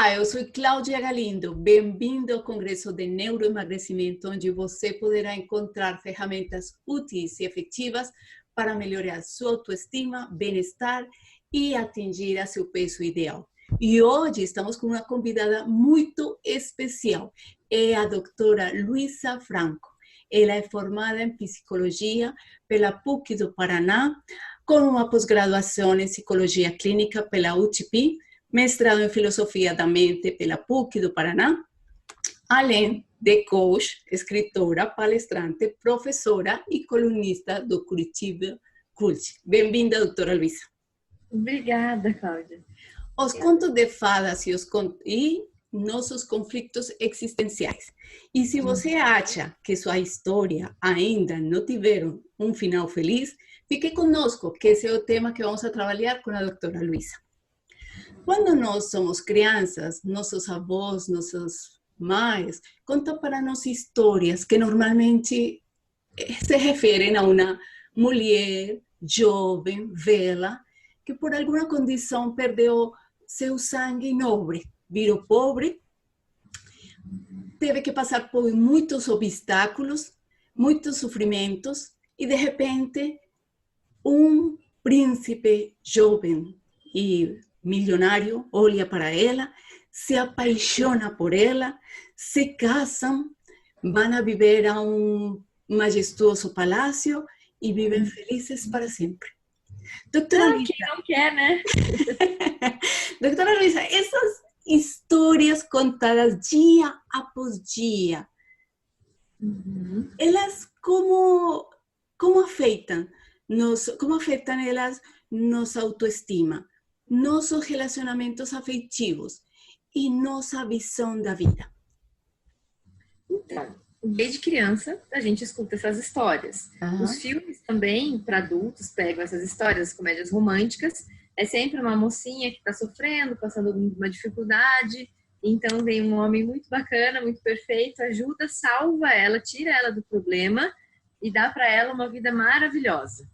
Olá, eu sou Cláudia Galindo. Bem-vindo ao Congresso de Neuroemagrecimento, onde você poderá encontrar ferramentas úteis e efetivas para melhorar sua autoestima, bem-estar e atingir a seu peso ideal. E hoje estamos com uma convidada muito especial, é a doutora Luisa Franco. Ela é formada em psicologia pela PUC do Paraná, com uma pós-graduação em psicologia clínica pela UTP, mestrado em filosofia da mente pela PUC do Paraná, além de coach, escritora, palestrante, professora e colunista do Curitiba Cult. Bem-vinda, doutora Luisa. Obrigada, Cláudia. Os contos de fadas e nossos conflitos existenciais. E se você acha que sua história ainda não tiveram um final feliz, fique conosco, que esse é o tema que vamos a trabalhar com a doutora Luisa. Quando nós somos crianças, nossos avós, nossas mães contam para nós histórias que normalmente se referem a uma mulher jovem, bela, que por alguma condição perdeu seu sangue nobre, virou pobre, teve que passar por muitos obstáculos, muitos sofrimentos, e de repente um príncipe jovem e milionário olha para ela, se apaixona por ela, se casam, vão a viver a um majestoso palácio e vivem felizes para sempre. Doutora Luisa, quem não quer, né? Doutora Luisa, essas histórias contadas dia após dia, elas como afetam elas nossa autoestima, nossos relacionamentos afetivos e nossa visão da vida? Então, desde criança a gente escuta essas histórias. Os filmes também, para adultos, pegam essas histórias, as comédias românticas. É sempre uma mocinha que está sofrendo, passando uma dificuldade. Então vem um homem muito bacana, muito perfeito, ajuda, salva ela, tira ela do problema e dá para ela uma vida maravilhosa,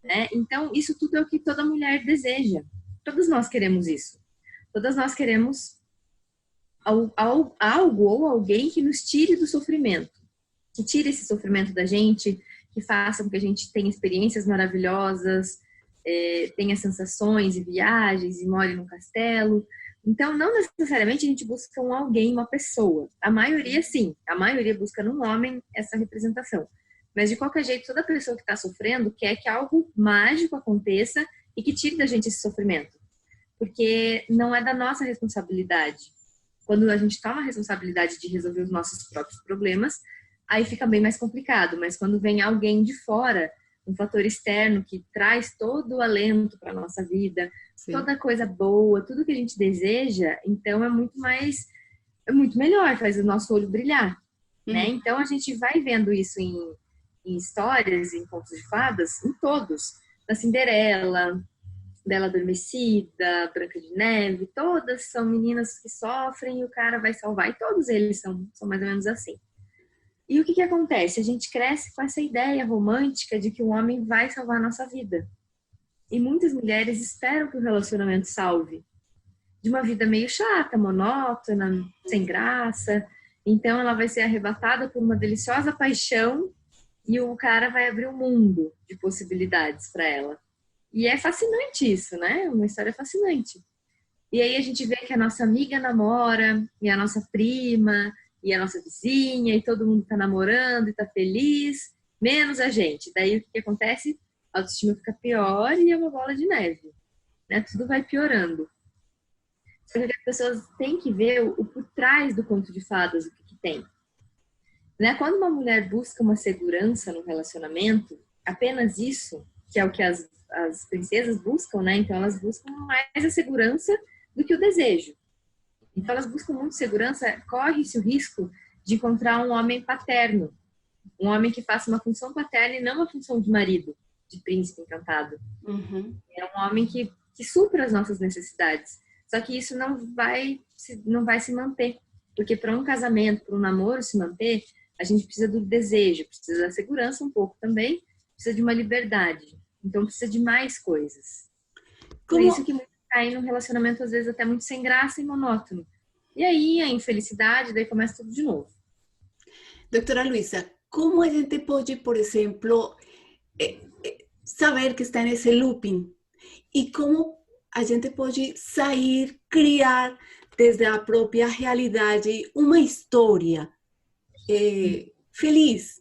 né? Então isso tudo é o que toda mulher deseja. Todas nós queremos isso. Todas nós queremos algo ou alguém que nos tire do sofrimento, que tire esse sofrimento da gente, que faça com que a gente tenha experiências maravilhosas, tenha sensações e viagens e more num castelo. Então, não necessariamente a gente busca um alguém, uma pessoa. A maioria, sim. A maioria busca num homem essa representação. Mas, de qualquer jeito, toda pessoa que está sofrendo quer que algo mágico aconteça e que tire da gente esse sofrimento. Porque não é da nossa responsabilidade. Quando a gente toma a responsabilidade de resolver os nossos próprios problemas, aí fica bem mais complicado. Mas quando vem alguém de fora, um fator externo que traz todo o alento para a nossa vida, sim, toda coisa boa, tudo que a gente deseja, então é muito melhor, faz o nosso olho brilhar, né? Então a gente vai vendo isso em histórias, em contos de fadas, em todos. Da Cinderela, Bela Adormecida, Branca de Neve, todas são meninas que sofrem e o cara vai salvar. E todos eles são mais ou menos assim. E o que acontece? A gente cresce com essa ideia romântica de que o homem vai salvar a nossa vida. E muitas mulheres esperam que o relacionamento salve. De uma vida meio chata, monótona, sem graça. Então ela vai ser arrebatada por uma deliciosa paixão e o cara vai abrir um mundo de possibilidades para ela. E é fascinante isso, né? Uma história fascinante. E aí a gente vê que a nossa amiga namora, e a nossa prima, e a nossa vizinha, e todo mundo tá namorando e tá feliz, menos a gente. Daí o que acontece? A autoestima fica pior e é uma bola de neve, né? Tudo vai piorando. Só que as pessoas têm que ver o por trás do conto de fadas, o que tem. Né? Quando uma mulher busca uma segurança no relacionamento, apenas isso, que é o que as princesas buscam, né? Então elas buscam mais a segurança do que o desejo. Então elas buscam muito segurança, corre-se o risco de encontrar um homem paterno, um homem que faça uma função paterna e não uma função de marido, de príncipe encantado. É um homem que supra as nossas necessidades. Só que isso não vai se manter, porque para um casamento, para um namoro se manter, a gente precisa do desejo, precisa da segurança um pouco também, precisa de uma liberdade. Então precisa de mais coisas. Por isso que muitas cai num relacionamento, às vezes, até muito sem graça e monótono. E aí, a infelicidade, daí começa tudo de novo. Doutora Luisa, como a gente pode, por exemplo, saber que está nesse looping? E como a gente pode sair, criar desde a própria realidade uma história feliz?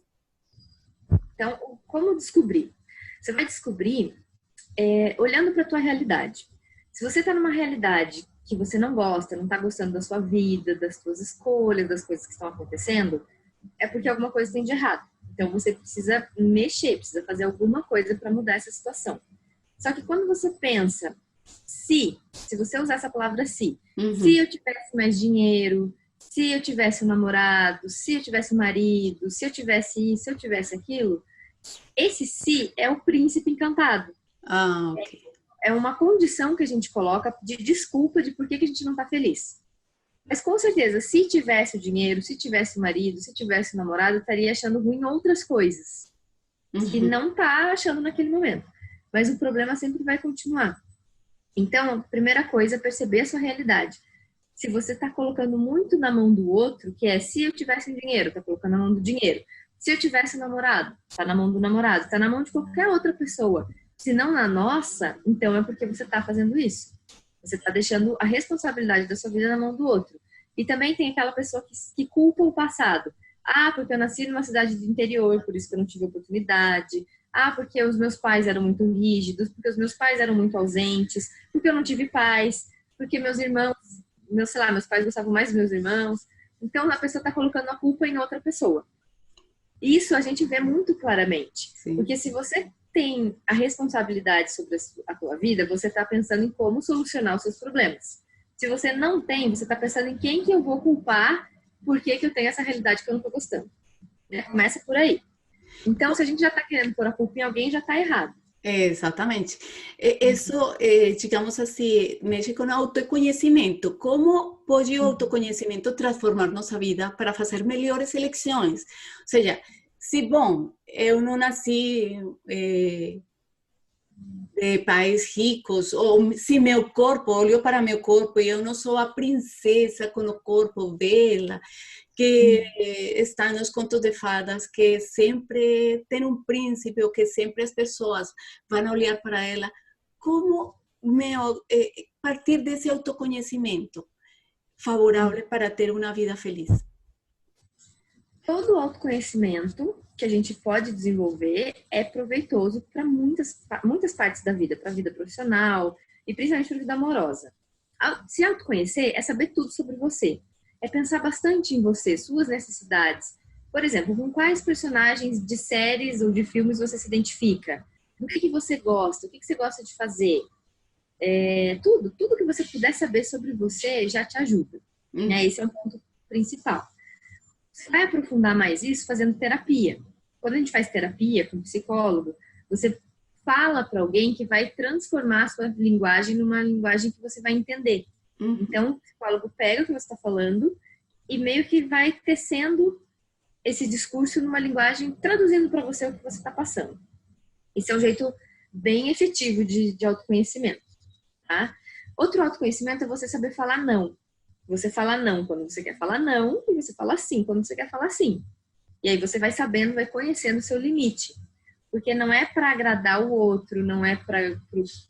Então, como descobrir? Você vai descobrir olhando para a tua realidade. Se você está numa realidade que você não gosta, não está gostando da sua vida, das suas escolhas, das coisas que estão acontecendo, é porque alguma coisa tem de errado. Então, você precisa mexer, precisa fazer alguma coisa para mudar essa situação. Só que quando você pensa, se você usar essa palavra se eu tivesse mais dinheiro, se eu tivesse um namorado, se eu tivesse um marido, se eu tivesse isso, se eu tivesse aquilo, esse se é o príncipe encantado. Ah, ok. É uma condição que a gente coloca de desculpa de por que a gente não está feliz. Mas com certeza, se tivesse o dinheiro, se tivesse o marido, se tivesse o namorado, estaria achando ruim outras coisas. Que não está achando naquele momento. Mas o problema sempre vai continuar. Então, a primeira coisa é perceber a sua realidade. Se você está colocando muito na mão do outro, que é se eu tivesse dinheiro, está colocando na mão do dinheiro. Se eu tivesse namorado, está na mão do namorado, está na mão de qualquer outra pessoa. Se não na nossa, então é porque você está fazendo isso. Você está deixando a responsabilidade da sua vida na mão do outro. E também tem aquela pessoa que culpa o passado. Ah, porque eu nasci numa cidade do interior, por isso que eu não tive oportunidade. Ah, porque os meus pais eram muito rígidos, porque os meus pais eram muito ausentes, porque eu não tive pais, porque meus irmãos, meus pais gostavam mais dos meus irmãos. Então, a pessoa está colocando a culpa em outra pessoa. Isso a gente vê muito claramente. Sim. Porque se você tem a responsabilidade sobre a tua vida, você está pensando em como solucionar os seus problemas. Se você não tem, você está pensando em quem que eu vou culpar, por que eu tenho essa realidade que eu não estou gostando. Começa por aí. Então, se a gente já está querendo pôr a culpa em alguém, já está errado. Exatamente. Isso, digamos assim, mexe com o autoconhecimento. Como pode o autoconhecimento transformar nossa vida para fazer melhores eleições? Ou seja, se, bom, eu não nasci de pais ricos, ou se meu corpo, olho para meu corpo e eu não sou a princesa com o corpo bela, que está nos contos de fadas, que sempre tem um príncipe, ou que sempre as pessoas vão olhar para ela. Como partir desse autoconhecimento favorável para ter uma vida feliz? Todo autoconhecimento que a gente pode desenvolver é proveitoso para muitas partes da vida, para a vida profissional e principalmente para a vida amorosa. Se autoconhecer é saber tudo sobre você. É pensar bastante em você, suas necessidades. Por exemplo, com quais personagens de séries ou de filmes você se identifica? Do que você gosta? O que você gosta de fazer? Tudo que você puder saber sobre você já te ajuda. Esse é um ponto principal. Você vai aprofundar mais isso fazendo terapia. Quando a gente faz terapia com um psicólogo, você fala para alguém que vai transformar a sua linguagem numa linguagem que você vai entender. Então, o psicólogo pega o que você está falando e meio que vai tecendo esse discurso numa linguagem, traduzindo para você o que você está passando. Esse é um jeito bem efetivo de autoconhecimento. Tá? Outro autoconhecimento é você saber falar não. Você fala não quando você quer falar não e você fala sim quando você quer falar sim. E aí você vai sabendo, vai conhecendo o seu limite. Porque não é para agradar o outro, não é para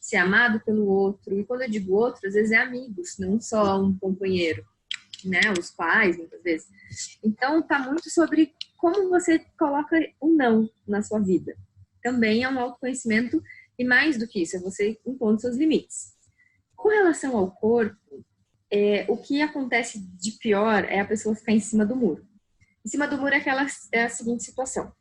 ser amado pelo outro. E quando eu digo outro, às vezes é amigos, não só um companheiro, né? Os pais, muitas vezes. Então, tá muito sobre como você coloca o não na sua vida. Também é um autoconhecimento e mais do que isso, é você impondo seus limites. Com relação ao corpo, o que acontece de pior é a pessoa ficar em cima do muro. Em cima do muro é a seguinte situação.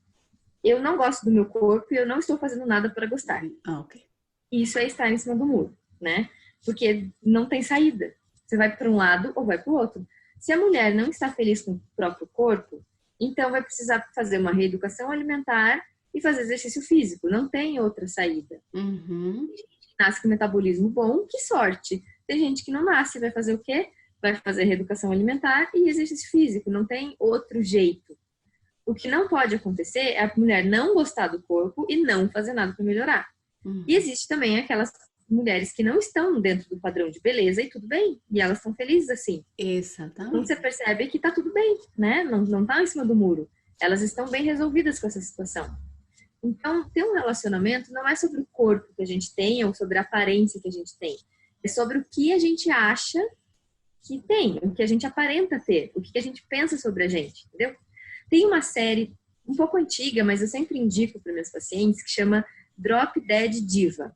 Eu não gosto do meu corpo e eu não estou fazendo nada para gostar. Okay. Isso é estar em cima do muro, né? Porque não tem saída. Você vai para um lado ou vai para o outro. Se a mulher não está feliz com o próprio corpo, então vai precisar fazer uma reeducação alimentar e fazer exercício físico. Não tem outra saída. Tem gente que nasce com metabolismo bom, que sorte. Tem gente que não nasce, vai fazer o quê? Vai fazer reeducação alimentar e exercício físico. Não tem outro jeito. O que não pode acontecer é a mulher não gostar do corpo e não fazer nada para melhorar. E existe também aquelas mulheres que não estão dentro do padrão de beleza e tudo bem. E elas estão felizes assim. Exatamente. Então você percebe que tá tudo bem, né? Não tá em cima do muro. Elas estão bem resolvidas com essa situação. Então, ter um relacionamento não é sobre o corpo que a gente tem ou sobre a aparência que a gente tem. É sobre o que a gente acha que tem, o que a gente aparenta ter, o que a gente pensa sobre a gente, entendeu? Tem uma série um pouco antiga, mas eu sempre indico para meus pacientes, que chama Drop Dead Diva,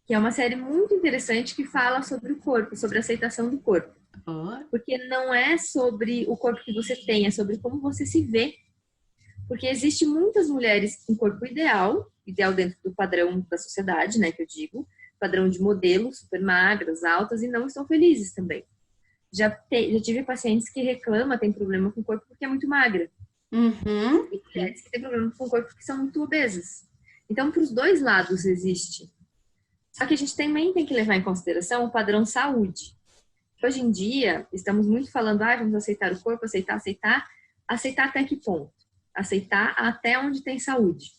que é uma série muito interessante que fala sobre o corpo, sobre a aceitação do corpo. Porque não é sobre o corpo que você tem, é sobre como você se vê. Porque existe muitas mulheres com corpo ideal dentro do padrão da sociedade, né, que eu digo, padrão de modelo, super magras, altas, e não estão felizes também. Já tive pacientes que reclamam, tem problema com o corpo porque é muito magra. Uhum. E mulheres que têm problema com o corpo porque são muito obesas. Então, para os dois lados existe. Só que a gente também tem que levar em consideração o padrão saúde. Hoje em dia, estamos muito falando, vamos aceitar o corpo, aceitar até que ponto? Aceitar até onde tem saúde.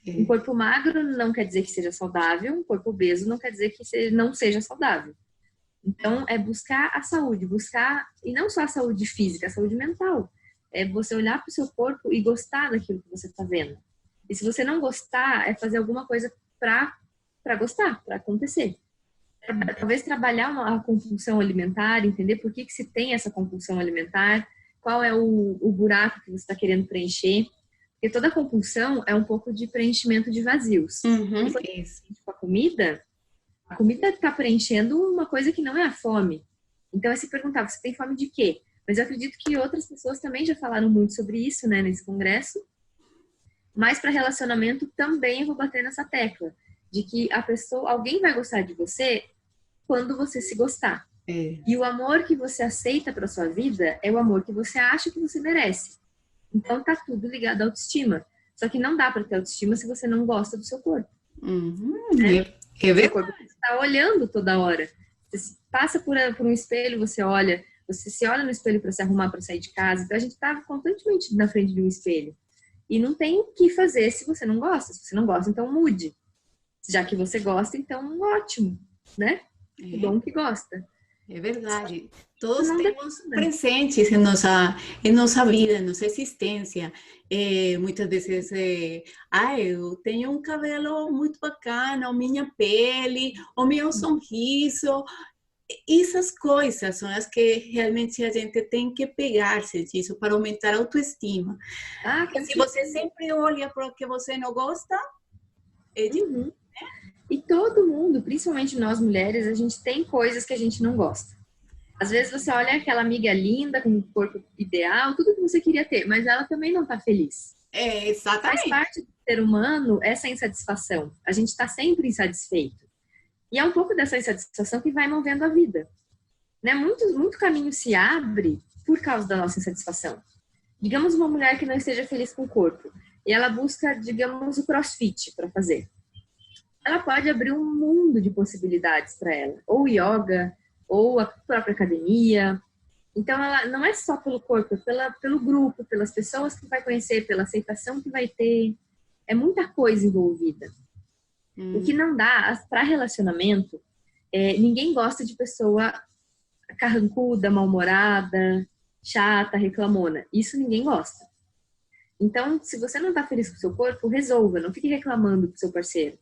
Um corpo magro não quer dizer que seja saudável, um corpo obeso não quer dizer que não seja saudável. Então, é buscar a saúde, e não só a saúde física, a saúde mental. É você olhar para o seu corpo e gostar daquilo que você está vendo. E se você não gostar, é fazer alguma coisa para gostar, para acontecer. Talvez trabalhar a compulsão alimentar, entender por que se tem essa compulsão alimentar, qual é o buraco que você está querendo preencher. Porque toda compulsão é um pouco de preenchimento de vazios. Uhum, e com a comida está preenchendo uma coisa que não é a fome. Então, é se perguntar, você tem fome de quê? Mas eu acredito que outras pessoas também já falaram muito sobre isso, né, nesse congresso. Mas para relacionamento também eu vou bater nessa tecla de que alguém vai gostar de você quando você se gostar. E o amor que você aceita para sua vida é o amor que você acha que você merece. Então tá tudo ligado à autoestima. Só que não dá para ter autoestima se você não gosta do seu corpo. Né? É verdade. O corpo você está olhando toda hora. Você passa por um espelho, você olha. Você se olha no espelho para se arrumar para sair de casa. Então a gente tá constantemente na frente de um espelho. E não tem o que fazer se você não gosta. Se você não gosta, então mude. Já que você gosta, então ótimo, né? Que bom que gosta. É verdade. Todos temos presentes em nossa vida, em nossa existência. Muitas vezes, eu tenho um cabelo muito bacana, ou minha pele, ou meu sorriso. Essas coisas são as que realmente a gente tem que pegar-se disso para aumentar a autoestima. Se você sempre olha para o que você não gosta, é difícil, né? E todo mundo, principalmente nós mulheres, a gente tem coisas que a gente não gosta. Às vezes você olha aquela amiga linda, com um corpo ideal, tudo que você queria ter, mas ela também não está feliz. Exatamente. Faz parte do ser humano essa insatisfação. A gente está sempre insatisfeito. E é um pouco dessa insatisfação que vai movendo a vida. Né? Muito caminho se abre por causa da nossa insatisfação. Digamos uma mulher que não esteja feliz com o corpo e ela busca, digamos, o CrossFit para fazer. Ela pode abrir um mundo de possibilidades para ela. Ou yoga, ou a própria academia. Então, ela não é só pelo corpo, é pelo grupo, pelas pessoas que vai conhecer, pela aceitação que vai ter. É muita coisa envolvida. O que não dá para relacionamento, ninguém gosta de pessoa carrancuda, mal-humorada, chata, reclamona. Isso ninguém gosta. Então, se você não está feliz com o seu corpo, resolva, não fique reclamando pro seu parceiro.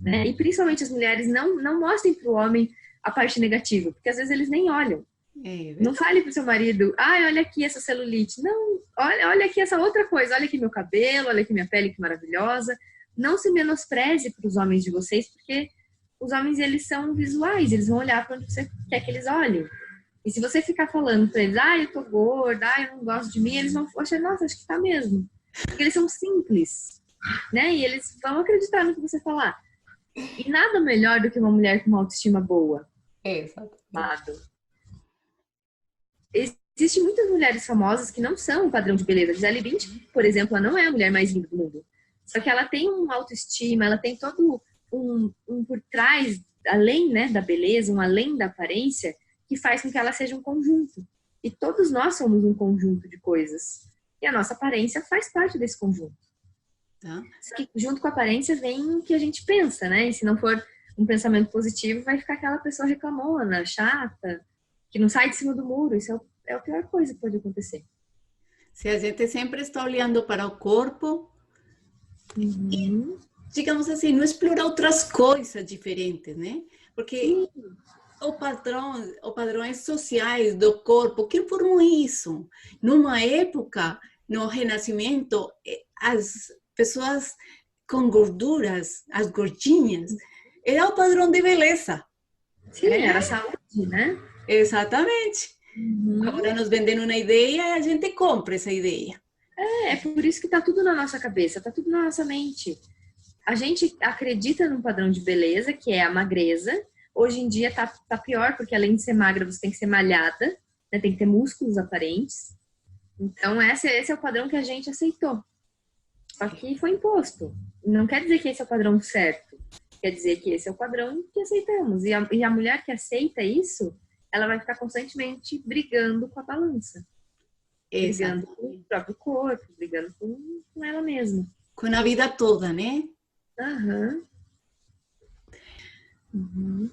Né? E principalmente as mulheres não mostrem pro homem a parte negativa, porque às vezes eles nem olham. Não fale pro seu marido, olha aqui essa celulite. Não, olha aqui essa outra coisa, olha aqui meu cabelo, olha aqui minha pele que maravilhosa. Não se menospreze para os homens de vocês, porque os homens, eles são visuais, eles vão olhar para onde você quer que eles olhem. E se você ficar falando para eles, eu tô gorda, eu não gosto de mim, eles vão achar, nossa, acho que tá mesmo. Porque eles são simples, né? E eles vão acreditar no que você falar. E nada melhor do que uma mulher com uma autoestima boa. Exato. Existem muitas mulheres famosas que não são o padrão de beleza. Gisele Bündchen, por exemplo, ela não é a mulher mais linda do mundo. Só que ela tem uma autoestima, ela tem todo um por trás, além, né, da beleza, além da aparência, que faz com que ela seja um conjunto. E todos nós somos um conjunto de coisas. E a nossa aparência faz parte desse conjunto. Só que junto com a aparência vem o que a gente pensa, né? E se não for um pensamento positivo, vai ficar aquela pessoa reclamona, chata, que não sai de cima do muro. Isso é a pior coisa que pode acontecer. Se a gente sempre está olhando para o corpo, Uhum. digamos assim, não explorar outras coisas diferentes, né? Porque os padrões sociais do corpo, quem formou isso? Numa época, no Renascimento, as pessoas com gorduras, as gordinhas, era o padrão de beleza. Sim, era saúde, né? Exatamente. Uhum. Agora nos vendendo uma ideia e a gente compra essa ideia. É por isso que tá tudo na nossa cabeça, tá tudo na nossa mente. A gente acredita num padrão de beleza, que é a magreza. Hoje em dia tá pior, porque além de ser magra, você tem que ser malhada, né? Tem que ter músculos aparentes. Então, esse é o padrão que a gente aceitou. Só que foi imposto. Não quer dizer que esse é o padrão certo. Quer dizer que esse é o padrão que aceitamos. E a mulher que aceita isso, ela vai ficar constantemente brigando com a balança. Brigando com o próprio corpo, brigando com ela mesma. Com a vida toda, né? Aham. Uhum.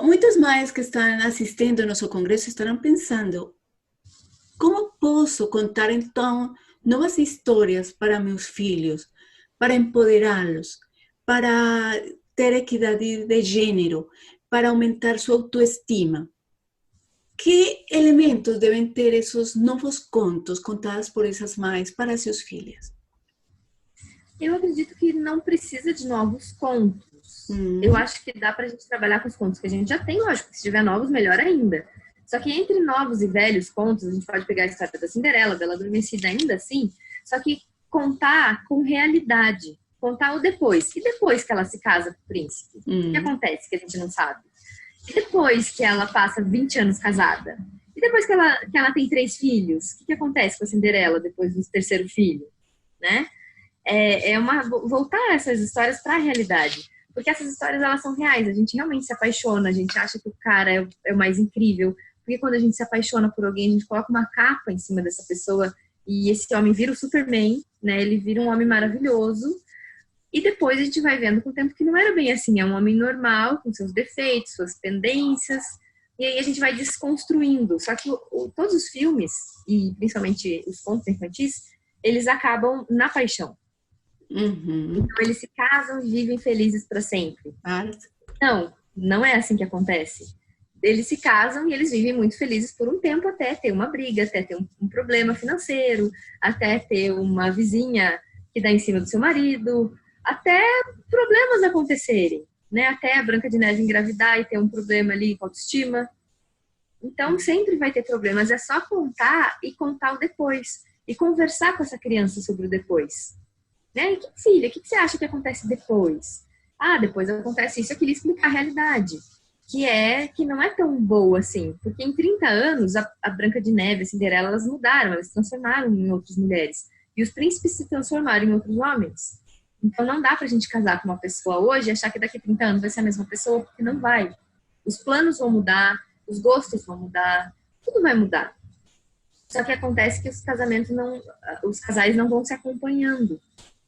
Muitas mães que estão assistindo ao nosso congresso estarão pensando: como posso contar então novas histórias para meus filhos, para empoderá-los, para ter equidade de gênero, para aumentar sua autoestima? Que elementos devem ter esses novos contos contados por essas mães para seus filhos? Eu acredito que não precisa de novos contos. Eu acho que dá pra gente trabalhar com os contos que a gente já tem, lógico, se tiver novos, melhor ainda. Só que entre novos e velhos contos, a gente pode pegar a história da Cinderela, Bela Adormecida, ainda assim, só que contar com realidade, contar o depois. E depois que ela se casa com o príncipe? O que acontece que a gente não sabe? E depois que ela passa 20 anos casada? E depois que ela tem 3 filhos? O que acontece com a Cinderela depois do terceiro filho? Né? Voltar essas histórias para a realidade. Porque essas histórias, elas são reais. A gente realmente se apaixona, a gente acha que o cara é o mais incrível. Porque quando a gente se apaixona por alguém, a gente coloca uma capa em cima dessa pessoa e esse homem vira o Superman, né? Ele vira um homem maravilhoso. E depois a gente vai vendo com o tempo que não era bem assim. É um homem normal, com seus defeitos, suas pendências. E aí a gente vai desconstruindo. Só que todos os filmes, e principalmente os contos infantis, eles acabam na paixão. Então eles se casam e vivem felizes para sempre. Não é assim que acontece. Eles se casam e eles vivem muito felizes por um tempo, até ter uma briga, até ter um problema financeiro, até ter uma vizinha que dá em cima do seu marido, até problemas acontecerem, né? Até a Branca de Neve engravidar e ter um problema ali com a autoestima. Então sempre vai ter problemas, é só contar e contar o depois. E conversar com essa criança sobre o depois. Né? Filha, o que você acha que acontece depois? Depois acontece isso. Eu queria explicar a realidade, que não é tão boa assim, porque em 30 anos a Branca de Neve, a Cinderela, elas mudaram, elas se transformaram em outras mulheres, e os príncipes se transformaram em outros homens. Então não dá pra gente casar com uma pessoa hoje e achar que daqui a 30 anos vai ser a mesma pessoa, porque não vai. Os planos vão mudar, os gostos vão mudar, tudo vai mudar. Só que acontece que os casais não vão se acompanhando.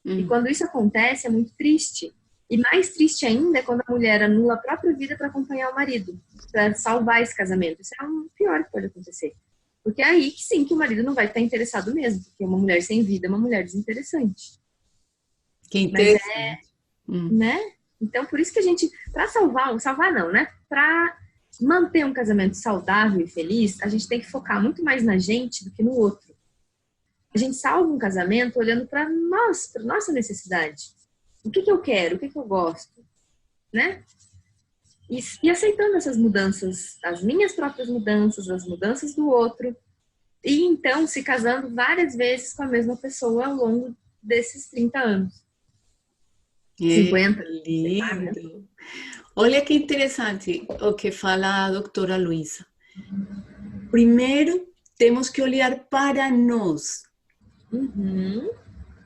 E quando isso acontece, é muito triste. E mais triste ainda é quando a mulher anula a própria vida para acompanhar o marido, para salvar esse casamento. Isso é o pior que pode acontecer. Porque é aí que sim, que o marido não vai estar interessado mesmo, porque uma mulher sem vida é uma mulher desinteressante. Que interessante. Né? Então, por isso que a gente, para salvar não, né? Para manter um casamento saudável e feliz, a gente tem que focar muito mais na gente do que no outro. A gente salva um casamento olhando para nós, para nossa necessidade. O que eu quero, o que eu gosto, né? E aceitando essas mudanças, as minhas próprias mudanças, as mudanças do outro. E então se casando várias vezes com a mesma pessoa ao longo desses 30 anos. 50. Lindo. Olha que interessante o que fala a doutora Luísa. Primeiro, temos que olhar para nós.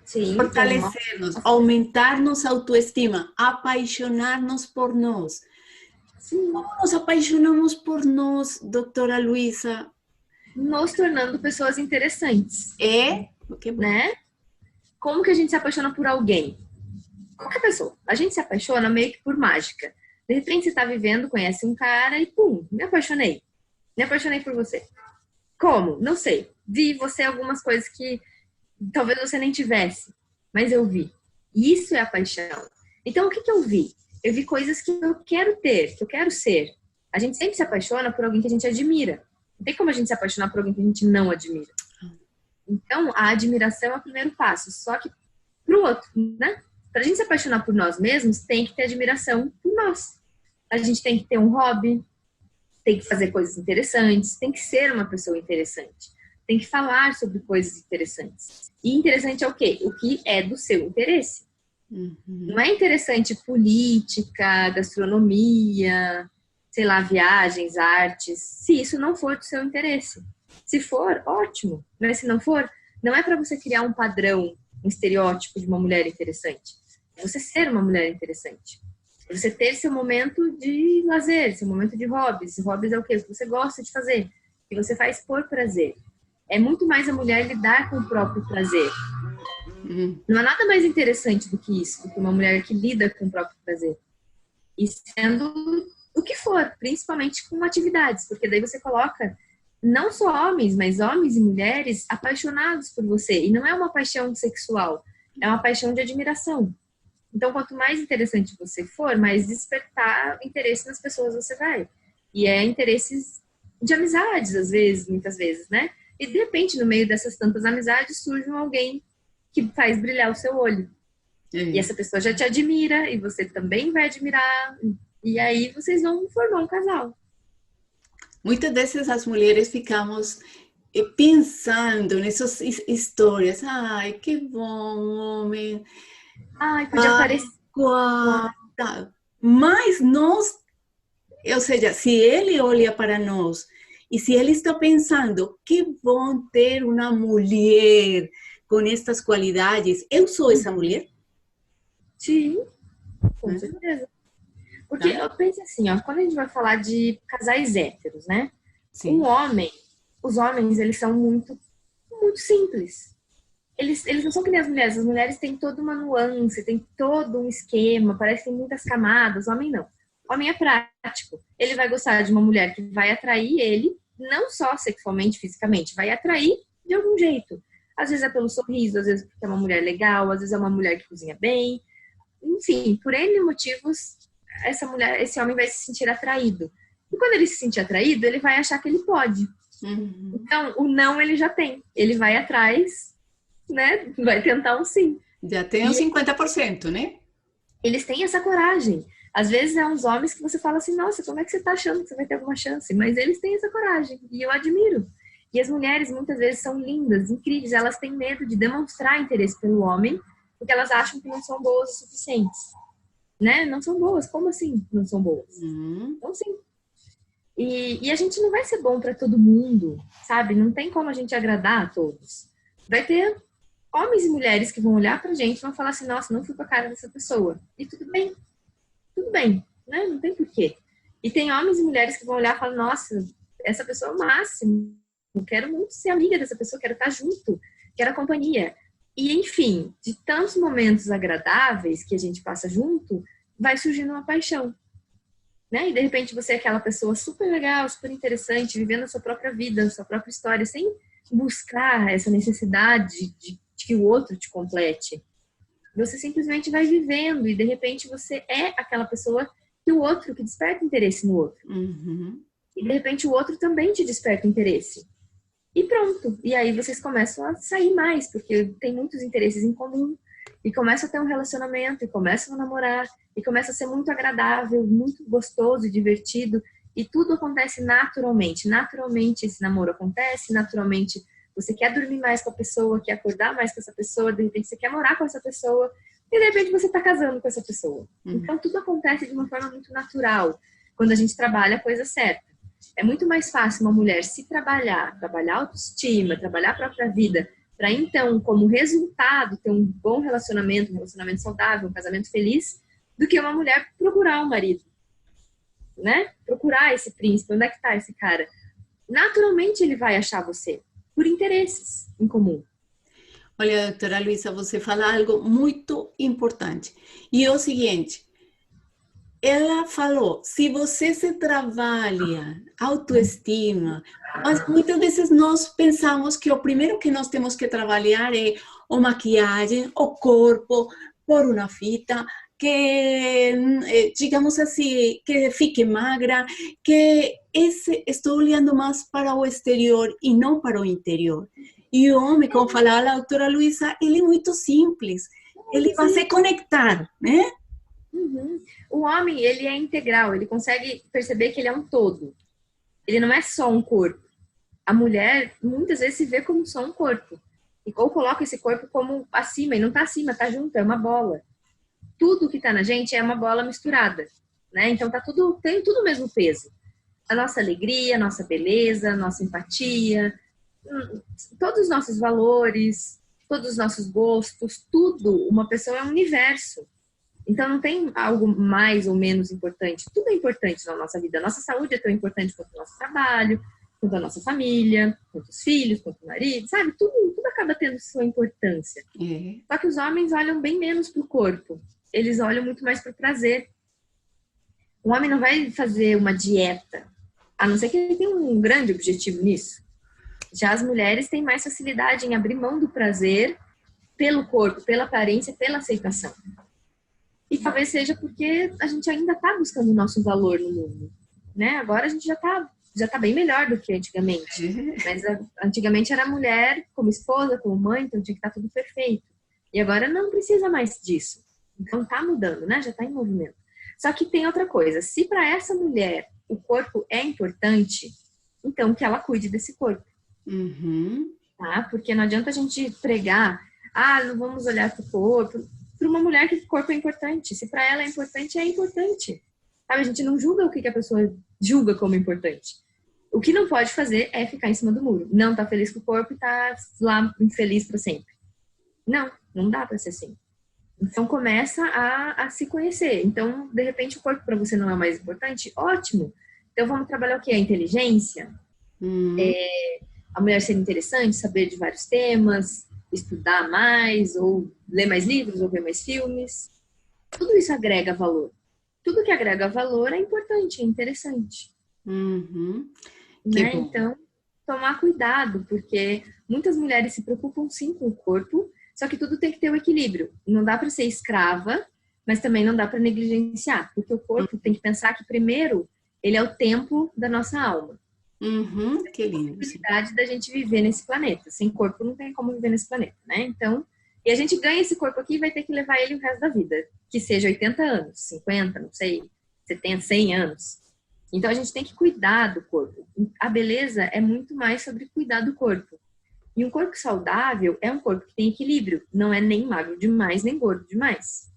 Sim, fortalecer-nos, aumentar nossa autoestima, apaixonar-nos por nós. Sim. Como nos apaixonamos por nós, doutora Luísa? Nos tornando pessoas interessantes. Né? Como que a gente se apaixona por alguém? Qualquer pessoa. A gente se apaixona meio que por mágica. De repente você está vivendo, conhece um cara e pum, me apaixonei. Me apaixonei por você. Como? Não sei. Vi você algumas coisas que talvez você nem tivesse, mas eu vi. E isso é a paixão. Então, o que eu vi? Eu vi coisas que eu quero ter, que eu quero ser. A gente sempre se apaixona por alguém que a gente admira. Não tem como a gente se apaixonar por alguém que a gente não admira. Então, a admiração é o primeiro passo. Só que pro outro, né? Pra gente se apaixonar por nós mesmos, tem que ter admiração por nós. A gente tem que ter um hobby, tem que fazer coisas interessantes, tem que ser uma pessoa interessante. Tem que falar sobre coisas interessantes. E interessante é o quê? O que é do seu interesse. Uhum. Não é interessante política, gastronomia, sei lá, viagens, artes, se isso não for do seu interesse. Se for, ótimo. Mas se não for, não é para você criar um padrão, um estereótipo de uma mulher interessante. É você ser uma mulher interessante. É você ter seu momento de lazer, seu momento de hobbies. Hobbies é o quê? O que você gosta de fazer. O que você faz por prazer. É muito mais a mulher lidar com o próprio prazer. Não há nada mais interessante do que isso, do que uma mulher que lida com o próprio prazer. E sendo o que for, principalmente com atividades, porque daí você coloca não só homens, mas homens e mulheres apaixonados por você. E não é uma paixão sexual, é uma paixão de admiração. Então, quanto mais interessante você for, mais despertar interesse nas pessoas você vai. E é interesses de amizades, às vezes, muitas vezes, né? E, de repente, no meio dessas tantas amizades, surge alguém que faz brilhar o seu olho. E essa pessoa já te admira, e você também vai admirar. E aí, vocês vão formar um casal. Muitas vezes as mulheres ficamos pensando nessas histórias. Ai, que bom, homem. Ai, podia parecer. Guarda. Mas nós, ou seja, se ele olha para nós e se ele está pensando que bom ter uma mulher com estas qualidades, eu sou essa mulher? Sim, com certeza. Porque eu penso assim, ó, quando a gente vai falar de casais héteros, né? Sim. Os homens, eles são muito, muito simples. Eles não são que nem as mulheres têm toda uma nuance, tem todo um esquema, parece que tem muitas camadas. O homem não. O homem é prático. Ele vai gostar de uma mulher que vai atrair ele, não só sexualmente, fisicamente, vai atrair de algum jeito. Às vezes é pelo sorriso, às vezes porque é uma mulher legal, às vezes é uma mulher que cozinha bem. Enfim, por N motivos, esse homem vai se sentir atraído. E quando ele se sentir atraído, ele vai achar que ele pode. Uhum. Então, o não ele já tem. Ele vai atrás, né? Vai tentar um sim. Já tem uns 50%, né? Eles têm essa coragem. Às vezes é uns homens que você fala assim, nossa, como é que você tá achando que você vai ter alguma chance? Mas eles têm essa coragem e eu admiro. E as mulheres muitas vezes são lindas, incríveis, elas têm medo de demonstrar interesse pelo homem porque elas acham que não são boas o suficientes. Né? Não são boas. Como assim não são boas? Então, sim. E a gente não vai ser bom para todo mundo, sabe? Não tem como a gente agradar a todos. Vai ter homens e mulheres que vão olhar pra gente e vão falar assim, nossa, não fui com a cara dessa pessoa. E tudo bem, né? Não tem porquê. E tem homens e mulheres que vão olhar e falar, nossa, essa pessoa é o máximo. Eu quero muito ser amiga dessa pessoa, quero estar junto, quero a companhia. E, enfim, de tantos momentos agradáveis que a gente passa junto, vai surgindo uma paixão. Né? E, de repente, você é aquela pessoa super legal, super interessante, vivendo a sua própria vida, a sua própria história, sem buscar essa necessidade de que o outro te complete. Você simplesmente vai vivendo e, de repente, você é aquela pessoa que o outro, que desperta interesse no outro. Uhum. E, de repente, o outro também te desperta interesse. E pronto. E aí vocês começam a sair mais, porque tem muitos interesses em comum. E começam a ter um relacionamento, e começam a namorar, e começa a ser muito agradável, muito gostoso, divertido. E tudo acontece naturalmente. Naturalmente esse namoro acontece, naturalmente você quer dormir mais com a pessoa, quer acordar mais com essa pessoa, de repente você quer morar com essa pessoa, e de repente você está casando com essa pessoa. Então tudo acontece de uma forma muito natural, quando a gente trabalha a coisa certa. É muito mais fácil uma mulher se trabalhar a autoestima, trabalhar a própria vida, para então, como resultado, ter um bom relacionamento, um relacionamento saudável, um casamento feliz, do que uma mulher procurar um marido, né? Procurar esse príncipe, onde é que tá esse cara? Naturalmente ele vai achar você, por interesses em comum. Olha, doutora Luísa, você fala algo muito importante. E é o seguinte, ela falou, se você se trabalha autoestima, mas muitas vezes nós pensamos que o primeiro que nós temos que trabalhar é a maquiagem, o corpo, por uma fita, que, digamos assim, que fique magra, que estou olhando mais para o exterior e não para o interior. E o homem, como falava a doutora Luísa, ele é muito simples, ele vai se conectar, né? Uhum. O homem, ele é integral, ele consegue perceber que ele é um todo. Ele não é só um corpo. A mulher, muitas vezes, se vê como só um corpo. Ou coloca esse corpo como acima, e não tá acima, tá junto, é uma bola. Tudo que tá na gente é uma bola misturada, né? Então tem tudo o mesmo peso. A nossa alegria, a nossa beleza, a nossa empatia, todos os nossos valores, todos os nossos gostos, tudo. Uma pessoa é um universo. Então, não tem algo mais ou menos importante. Tudo é importante na nossa vida. A nossa saúde é tão importante quanto o nosso trabalho, quanto a nossa família, quanto os filhos, quanto o marido, sabe? Tudo acaba tendo sua importância. Só que os homens olham bem menos para o corpo. Eles olham muito mais para o prazer. O homem não vai fazer uma dieta, a não ser que ele tenha um grande objetivo nisso. Já as mulheres têm mais facilidade em abrir mão do prazer pelo corpo, pela aparência, pela aceitação. E talvez seja porque a gente ainda está buscando o nosso valor no mundo, né? Agora a gente já tá bem melhor do que antigamente. Mas antigamente era a mulher como esposa, como mãe, então tinha que estar tudo perfeito. E agora não precisa mais disso. Então tá mudando, né? Já tá em movimento. Só que tem outra coisa. Se para essa mulher o corpo é importante, então que ela cuide desse corpo. Tá? Porque não adianta a gente pregar, não vamos olhar pro corpo. Para uma mulher que o corpo é importante. Se para ela é importante, é importante. Sabe? A gente não julga o que a pessoa julga como importante. O que não pode fazer é ficar em cima do muro. Não tá feliz com o corpo e tá lá infeliz para sempre. Não dá para ser assim. Então começa a se conhecer. Então, de repente, o corpo para você não é o mais importante? Ótimo. Então vamos trabalhar o que? A inteligência? A mulher ser interessante, saber de vários temas, estudar mais, ou ler mais livros, ou ver mais filmes. Tudo isso agrega valor. Tudo que agrega valor é importante, é interessante. Né? Então, tomar cuidado, porque muitas mulheres se preocupam sim com o corpo, só que tudo tem que ter um equilíbrio. Não dá para ser escrava, mas também não dá para negligenciar, porque o corpo tem que pensar que primeiro ele é o templo da nossa alma. Que lindo. A possibilidade da gente viver nesse planeta. Sem corpo não tem como viver nesse planeta, né? Então, e a gente ganha esse corpo aqui e vai ter que levar ele o resto da vida. Que seja 80 anos, 50, não sei, 70, 100 anos. Então, a gente tem que cuidar do corpo. A beleza é muito mais sobre cuidar do corpo. E um corpo saudável é um corpo que tem equilíbrio. Não é nem magro demais, nem gordo demais.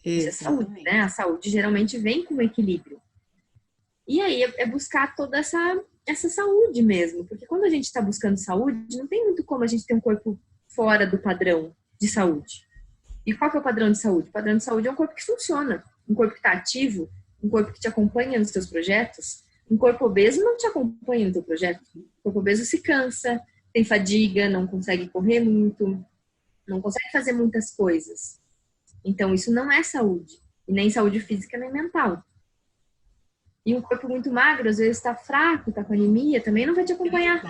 Isso é saúde, né? A saúde geralmente vem com equilíbrio. E aí é buscar toda essa saúde mesmo. Porque quando a gente está buscando saúde, não tem muito como a gente ter um corpo fora do padrão de saúde. E qual que é o padrão de saúde? O padrão de saúde é um corpo que funciona. Um corpo que está ativo, um corpo que te acompanha nos seus projetos. Um corpo obeso não te acompanha no teu projeto. O corpo obeso se cansa, tem fadiga, não consegue correr muito, não consegue fazer muitas coisas. Então, isso não é saúde. E nem saúde física, nem mental. E um corpo muito magro, às vezes está fraco, está com anemia, também não vai te acompanhar.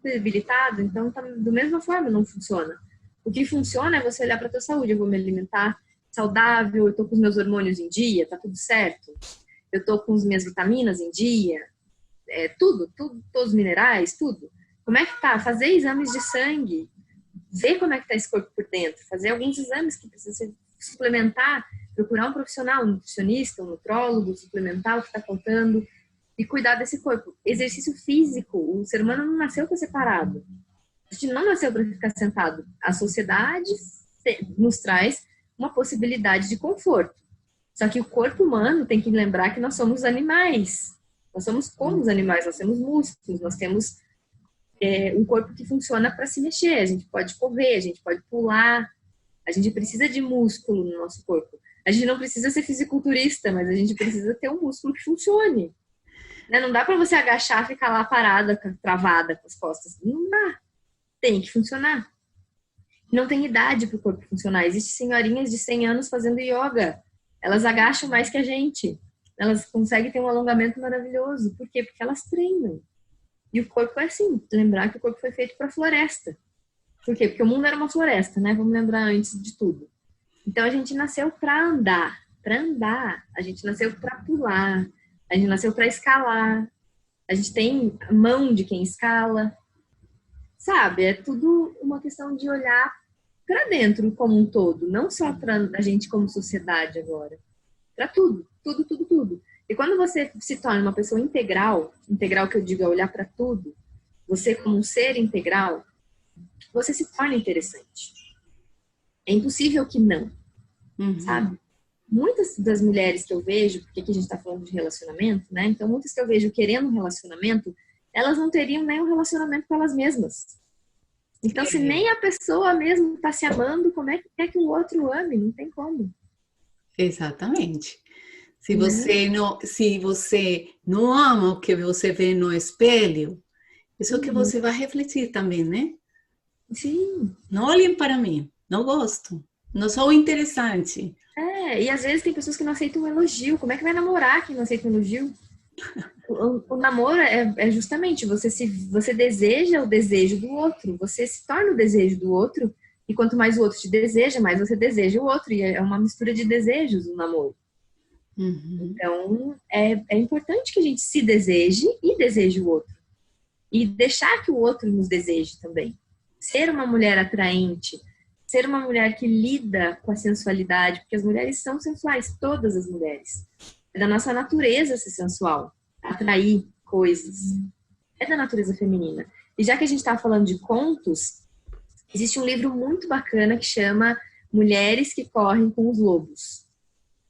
Debilitado, então, da mesma forma, não funciona. O que funciona é você olhar para a tua saúde. Eu vou me alimentar saudável, eu estou com os meus hormônios em dia, tá tudo certo. Eu estou com as minhas vitaminas em dia. Tudo, todos os minerais, tudo. Como é que tá? Fazer exames de sangue, ver como é que tá esse corpo por dentro, fazer alguns exames que precisa suplementar, procurar um profissional, um nutricionista, um nutrólogo, suplementar o que está faltando e cuidar desse corpo. Exercício físico, o ser humano não nasceu para ser parado. A gente não nasceu para ficar sentado. A sociedade nos traz uma possibilidade de conforto. Só que o corpo humano tem que lembrar que nós somos animais. Nós somos como os animais, nós temos músculos, nós temos um corpo que funciona para se mexer. A gente pode correr, a gente pode pular. A gente precisa de músculo no nosso corpo. A gente não precisa ser fisiculturista, mas a gente precisa ter um músculo que funcione. Não dá para você agachar e ficar lá parada, travada com as costas. Não dá. Tem que funcionar. Não tem idade para o corpo funcionar. Existem senhorinhas de 100 anos fazendo yoga. Elas agacham mais que a gente. Elas conseguem ter um alongamento maravilhoso. Por quê? Porque elas treinam. E o corpo é assim. Lembrar que o corpo foi feito para floresta. Por quê? Porque o mundo era uma floresta, né? Vamos lembrar antes de tudo. Então a gente nasceu para andar. Para andar. A gente nasceu para pular. A gente nasceu para escalar. A gente tem a mão de quem escala. Sabe? É tudo uma questão de olhar para dentro como um todo. Não só para a gente como sociedade agora. Para tudo. Tudo, tudo, tudo. E quando você se torna uma pessoa integral, integral que eu digo é olhar para tudo, você como um ser integral, você se torna interessante. É impossível que não, sabe? Muitas das mulheres que eu vejo, porque aqui a gente está falando de relacionamento, né? Então, muitas que eu vejo querendo um relacionamento, elas não teriam nem um relacionamento com elas mesmas. Então, se nem a pessoa mesmo está se amando, como é que quer que o outro ame? Não tem como. Exatamente. Se você não ama o que você vê no espelho, isso é o que você vai refletir também, né? Sim. Não olhem para mim, não gosto, não sou interessante. E às vezes tem pessoas que não aceitam um elogio. Como é que vai namorar quem não aceita um elogio? O namoro é justamente você deseja o desejo do outro, você se torna o desejo do outro, e quanto mais o outro te deseja, mais você deseja o outro, e é uma mistura de desejos o namoro. Então, é importante que a gente se deseje e deseje o outro. E deixar que o outro nos deseje também. Ser uma mulher atraente, ser uma mulher que lida com a sensualidade, porque as mulheres são sensuais, todas as mulheres. É da nossa natureza ser sensual, atrair coisas. É da natureza feminina. E já que a gente está falando de contos, existe um livro muito bacana que chama Mulheres que Correm com os Lobos.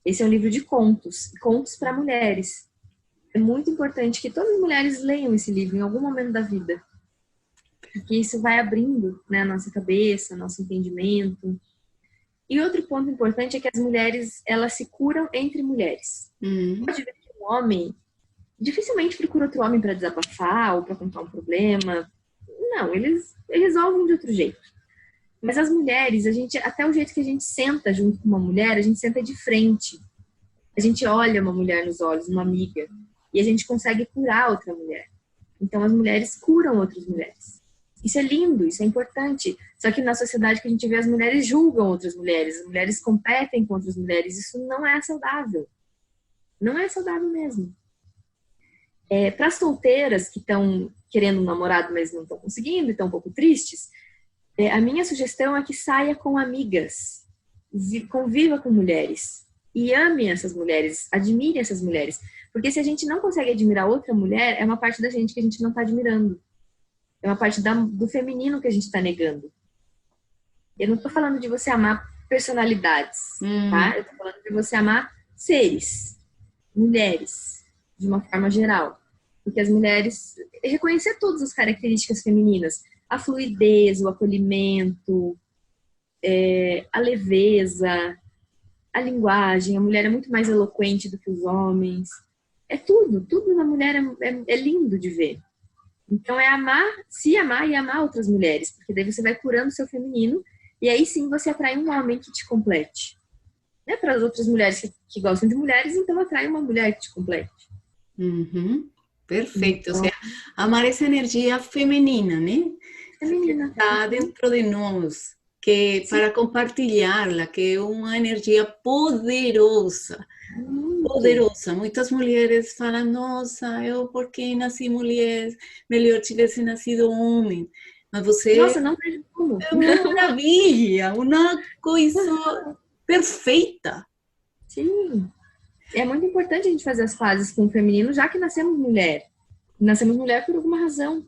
Esse é um livro de contos, contos para mulheres. É muito importante que todas as mulheres leiam esse livro em algum momento da vida. Porque isso vai abrindo, né, a nossa cabeça, nosso entendimento. E outro ponto importante é que as mulheres, elas se curam entre mulheres. Pode ver que um homem dificilmente procura outro homem para desabafar ou para contar um problema. Não, eles resolvem de outro jeito. Mas as mulheres, até o jeito que a gente senta junto com uma mulher, a gente senta de frente. A gente olha uma mulher nos olhos, uma amiga, e a gente consegue curar outra mulher. Então as mulheres curam outras mulheres. Isso é lindo, isso é importante. Só que na sociedade que a gente vê, as mulheres julgam outras mulheres, as mulheres competem com outras mulheres. Isso não é saudável. Não é saudável mesmo. Para as solteiras que estão querendo um namorado, mas não estão conseguindo, e estão um pouco tristes, a minha sugestão é que saia com amigas, conviva com mulheres e ame essas mulheres, admire essas mulheres. Porque se a gente não consegue admirar outra mulher, é uma parte da gente que a gente não está admirando. É uma parte do feminino que a gente está negando. Eu não estou falando de você amar personalidades, tá? Eu estou falando de você amar seres, mulheres, de uma forma geral. Porque as mulheres... Reconhecer todas as características femininas. A fluidez, o acolhimento, a leveza, a linguagem. A mulher é muito mais eloquente do que os homens. É tudo na mulher é lindo de ver. Então é se amar e amar outras mulheres, porque daí você vai curando o seu feminino e aí sim você atrai um homem que te complete. Né? Para as outras mulheres que gostam de mulheres, então atrai uma mulher que te complete. Perfeito, então, ou seja, amar essa energia feminina, né? Feminina. Que está dentro de nós, que para compartilhá-la, que é uma energia poderosa. Poderosa. Muitas mulheres falam, nossa, eu porque nasci mulher, melhor tivesse nascido homem. Mas você... Nossa, não vejo como. É uma maravilha, uma coisa perfeita. Sim. É muito importante a gente fazer as fases com o feminino, já que nascemos mulher. Nascemos mulher por alguma razão.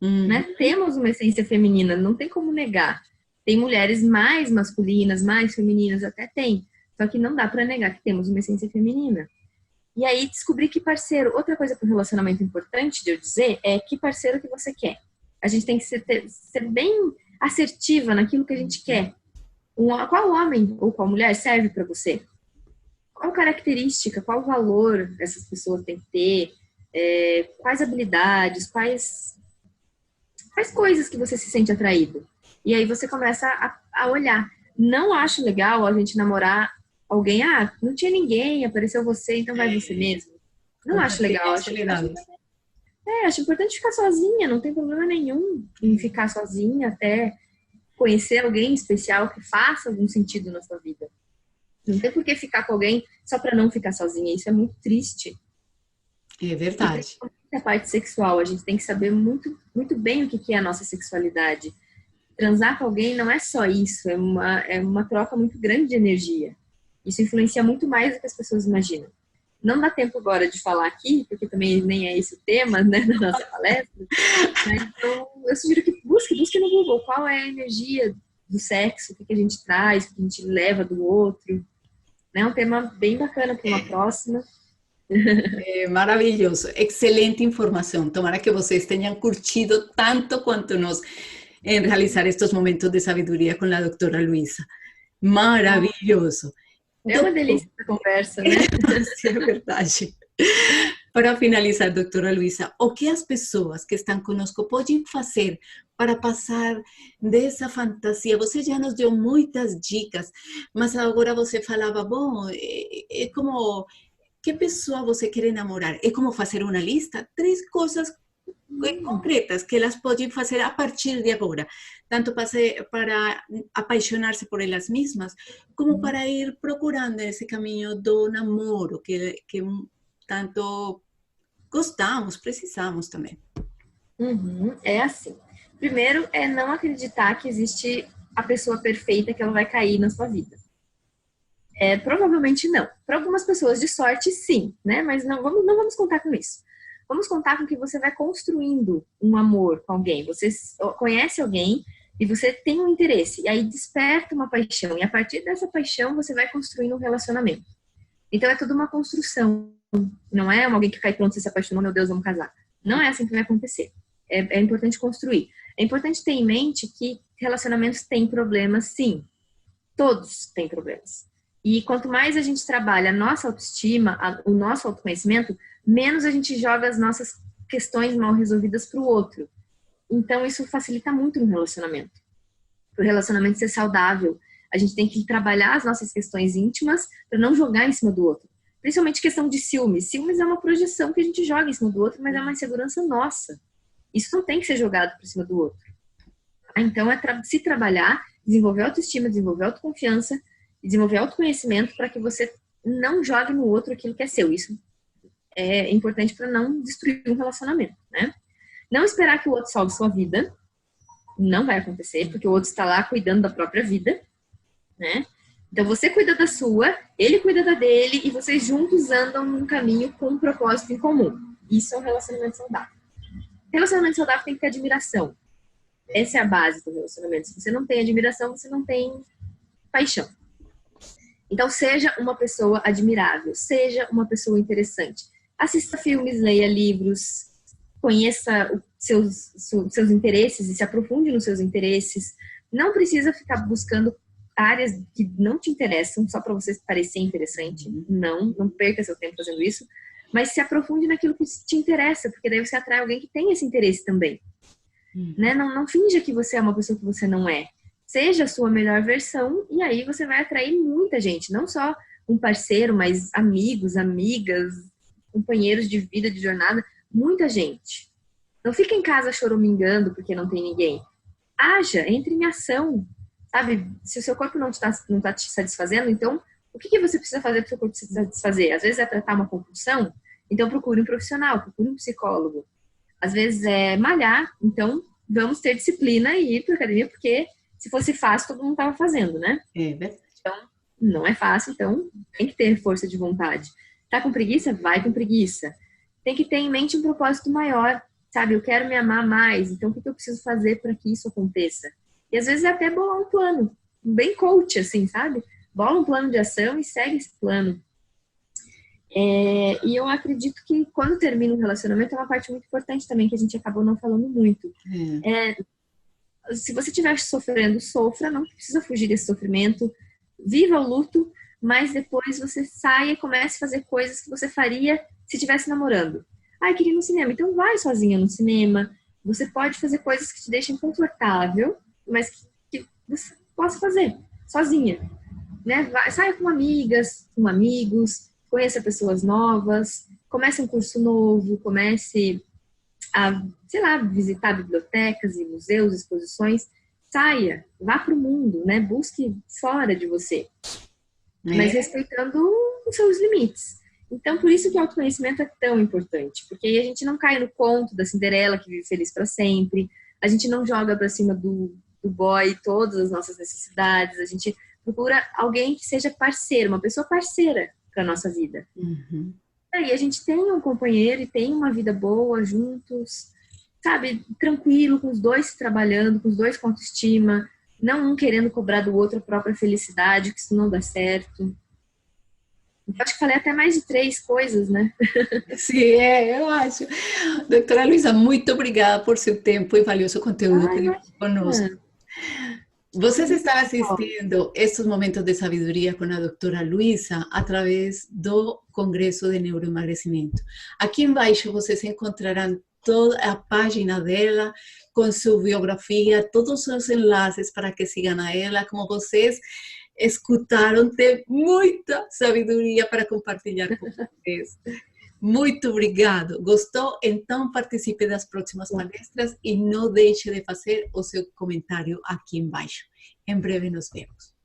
Né? Temos uma essência feminina, não tem como negar. Tem mulheres mais masculinas, mais femininas, até tem. Só que não dá pra negar que temos uma essência feminina. E aí descobrir que parceiro... Outra coisa para o relacionamento importante de eu dizer é que parceiro que você quer. A gente tem que ser bem assertiva naquilo que a gente quer. Qual homem ou qual mulher serve para você? Qual característica, qual valor essas pessoas têm que ter? Quais habilidades, quais coisas que você se sente atraído? E aí você começa a olhar. Não acho legal a gente namorar alguém, não tinha ninguém, apareceu você, então vai você mesmo. Não acho legal. Acho importante ficar sozinha, não tem problema nenhum em ficar sozinha até conhecer alguém especial que faça algum sentido na sua vida. Não tem por que ficar com alguém só para não ficar sozinha, isso é muito triste. É verdade. E a parte sexual, a gente tem que saber muito, muito bem o que é a nossa sexualidade. Transar com alguém não é só isso, é uma troca muito grande de energia. Isso influencia muito mais do que as pessoas imaginam. Não dá tempo agora de falar aqui, porque também nem é esse o tema, né, da nossa palestra. Mas, então, eu sugiro que busque no Google qual é a energia do sexo, o que a gente traz, o que a gente leva do outro. É um tema bem bacana para uma próxima. É maravilhoso, excelente informação. Tomara que vocês tenham curtido tanto quanto nós em realizar estes momentos de sabedoria com a doutora Luísa. Maravilhoso. É uma delícia essa conversa, né? É verdade. Para finalizar, doutora Luísa, o que as pessoas que estão conosco podem fazer para passar dessa fantasia? Você já nos deu muitas dicas, mas agora você falava, bom, é como, que pessoa você quer namorar? É como fazer uma lista? 3 coisas concretas que elas podem fazer a partir de agora, tanto para apaixonar-se por elas mesmas, como para ir procurando esse caminho do namoro que tanto gostamos, precisamos também. É assim. Primeiro é não acreditar que existe a pessoa perfeita que ela vai cair na sua vida. Provavelmente não. Para algumas pessoas de sorte, sim, né? Mas não vamos contar com isso. Vamos contar com que você vai construindo um amor com alguém. Você conhece alguém e você tem um interesse. E aí desperta uma paixão. E a partir dessa paixão, você vai construindo um relacionamento. Então, é tudo uma construção. Não é alguém que cai pronto, você se apaixonou, meu Deus, vamos casar. Não é assim que vai acontecer. É importante construir. É importante ter em mente que relacionamentos têm problemas, sim. Todos têm problemas. E quanto mais a gente trabalha a nossa autoestima, o nosso autoconhecimento, menos a gente joga as nossas questões mal resolvidas para o outro. Então, isso facilita muito no relacionamento. Para o relacionamento ser saudável, a gente tem que trabalhar as nossas questões íntimas para não jogar em cima do outro. Principalmente questão de ciúmes. Ciúmes é uma projeção que a gente joga em cima do outro, mas é uma insegurança nossa. Isso não tem que ser jogado por cima do outro. Então, é se trabalhar, desenvolver autoestima, desenvolver autoconfiança, desenvolver autoconhecimento para que você não jogue no outro aquilo que é seu. Isso é importante para não destruir um relacionamento, né? Não esperar que o outro salve sua vida. Não vai acontecer, porque o outro está lá cuidando da própria vida, né? Então, você cuida da sua, ele cuida da dele, e vocês juntos andam num caminho com um propósito em comum. Isso é um relacionamento saudável. Relacionamento saudável tem que ter admiração. Essa é a base do relacionamento. Se você não tem admiração, você não tem paixão. Então, seja uma pessoa admirável, seja uma pessoa interessante. Assista filmes, leia livros, conheça seus interesses e se aprofunde nos seus interesses. Não precisa ficar buscando áreas que não te interessam só para você parecer interessante. Não perca seu tempo fazendo isso. Mas se aprofunde naquilo que te interessa, porque daí você atrai alguém que tem esse interesse também. Né? Não finja que você é uma pessoa que você não é. Seja a sua melhor versão e aí você vai atrair muita gente. Não só um parceiro, mas amigos, amigas, companheiros de vida, de jornada. Muita gente. Não fica em casa choramingando porque não tem ninguém. Haja, entre em ação. Sabe? Se o seu corpo não está te satisfazendo, então o que você precisa fazer para o seu corpo se satisfazer? Às vezes é tratar uma compulsão, então procure um profissional, procure um psicólogo. Às vezes é malhar, então vamos ter disciplina e ir para a academia, porque se fosse fácil, todo mundo estava fazendo, né? Então, não é fácil, então tem que ter força de vontade. Tá com preguiça? Vai com preguiça. Tem que ter em mente um propósito maior, sabe? Eu quero me amar mais, então o que eu preciso fazer para que isso aconteça? E às vezes é até bolar um plano, bem coach, assim, sabe? Bola um plano de ação e segue esse plano. E eu acredito que quando termina um relacionamento é uma parte muito importante também, que a gente acabou não falando muito. Se você estiver sofrendo, sofra, não precisa fugir desse sofrimento, viva o luto, mas depois você saia e comece a fazer coisas que você faria se estivesse namorando. Queria ir no cinema, então vai sozinha no cinema. Você pode fazer coisas que te deixem confortável, mas que você possa fazer sozinha. né? Saia com amigas, com amigos, conheça pessoas novas, comece um curso novo, comece a, sei lá, visitar bibliotecas e museus, exposições. Saia, vá para o mundo, né? Busque fora de você, mas respeitando os seus limites. Então, por isso que o autoconhecimento é tão importante, porque aí a gente não cai no conto da Cinderela que vive feliz para sempre, a gente não joga para cima do boy todas as nossas necessidades, a gente procura alguém que seja parceiro, uma pessoa parceira para nossa vida. Uhum. Aí a gente tem um companheiro e tem uma vida boa juntos, sabe, tranquilo, com os dois trabalhando, com os dois com autoestima, não um querendo cobrar do outro a própria felicidade, que isso não dá certo. Então, acho que falei até mais de 3 coisas, né? Sim, eu acho. Doutora Luísa, muito obrigada por seu tempo e valioso conteúdo que Ai, dividiu conosco. imagina. Vocês Muito estão bom. assistindo estes momentos de sabedoria com a doutora Luísa através do Congresso de Neuroemagrecimento. Aqui embaixo vocês encontrarão toda a página dela com sua biografia, todos os enlaces para que sigam a ela. Como vocês escutaram, tem muita sabedoria para compartilhar com vocês. Muito obrigado. Gostou? Então participe das próximas palestras e não deixe de fazer o seu comentário aqui embaixo. Em breve nos vemos.